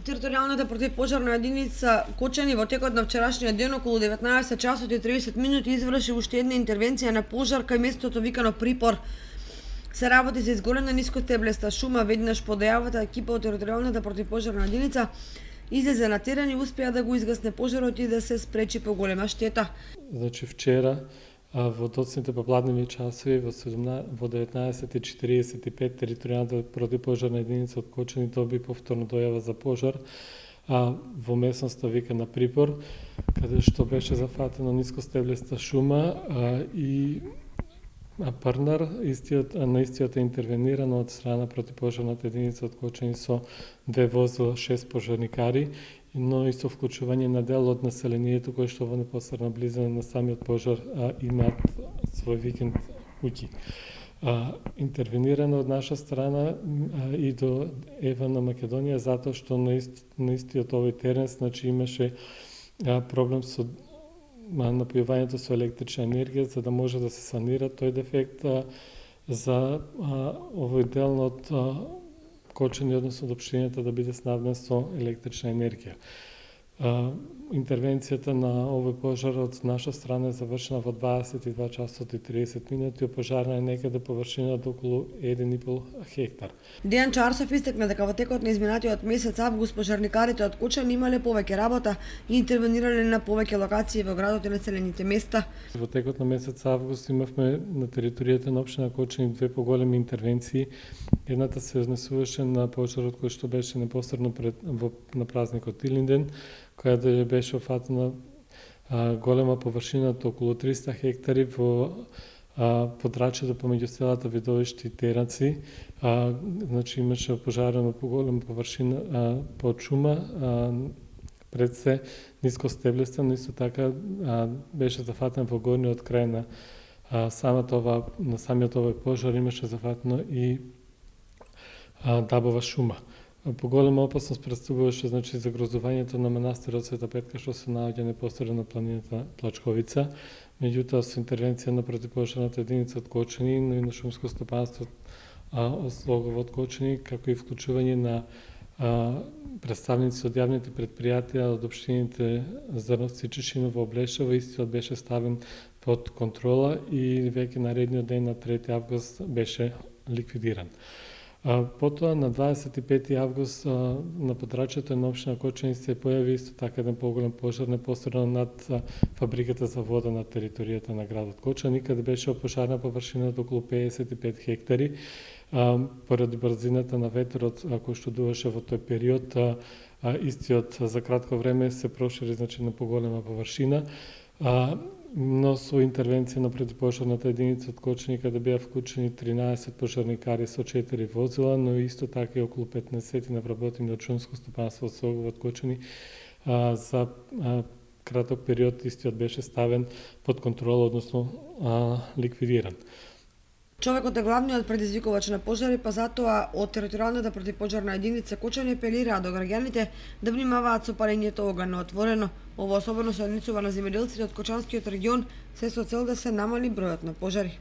Територијалната противпожарна единица Кочани во текот на вчерашниот ден околу 19 часот и 30 минути изврши уште една интервенција на пожар кај местото викано Припор. Се работи за изгорена нискостеблеста шума. Веднаш по дојавата екипа од територијалната противпожарна единица излезе на терен и успеа да го изгасне пожарот и да се спречи поголема штета. Значи вчера во доцните попладневи часови во 19:45 територијалната противпожарна единица од Кочани доби повторно дојава за пожар во местноста викана Припор, каде што беше зафатена нискостеблеста шума и парнар на истиот е интервенирано од страна противпожарната единица од Кочани со 2 возила, 6 пожарникари, но и со вклучување на дел од населението кој што во непосредна близина на самиот пожар имаат свој викенд куќи. Интервенирано од наша страна и до ЕВА на Македонија затоа што на истиот овој терен значи имаше проблем со напојувањето со електрична енергија за да може да се санира тој дефект за овој дел од Кочани, односно од општината да биде снабден со електрична енергија. Интервенцијата на овој пожар од наша страна е завршена во 22 часот и 30 минути, пожарна е некаде површина до околу 1,5 хектар. Дејан Чарсов истакна дека во текот на изминатиот месец август пожарникарите од Кочани имале повеќе работа и интервенирале на повеќе локации во градот и населените места. Во текот на месец август имавме на територијата на општина Кочани 2 поголеми интервенции. Едната се однесуваше на пожарот кој што беше непосредно на празникот Илинден, која да беше офатена голема површина од околу 300 хектари во подрачјето помеѓу селата Видовишти и Тераци. Значи имаше пожарено по голема површина под шума, пред се нискостеблеста, но исто така беше зафатен во горниот крај на самиот овој пожар имаше зафатено и дабова шума. Поголема опасност представуваше значи загрозувањето на манастирот Света Петка што се наоѓа непосредно на планината Плачковица. Меѓутоа со интервенција на противпожарната единица од Кочани, но и на шумско стопанство од Слогово од Кочани, како и вклучување на представници од јавните предпријатија од општините Зрновци и Чешиново, Облешево, истиот беше ставен под контрола и веќе наредниот ден на 3 август беше ликвидиран. Потоа на 25 август на подрачјето на општина Кочани се појави исто така еден поголем пожар непосредно над фабриката за вода на територијата на градот Кочани, каде беше опожарна површина од околу 55 хектари. Поради брзината на ветерот кој што дуваше во тој период, истиот за кратко време се прошири значи на поголема површина. Но со интервенција на противпожарната единица од Кочани, каде беа вклучени 13 пожарникари со 4 возила, но исто така и околу 15 на вработени од шумско стопанство од Слогово од Кочани, за краток период истиот беше ставен под контрола, односно ликвидиран. Човекот е главниот предизвикувач на пожари, па затоа од територијалната противпожарна единица Кочани апелираа до граѓаните да внимаваат со палењето оган на отворено. Ова особено се однесува на земјоделците од Кочанскиот регион, се со цел да се намали бројот на пожари.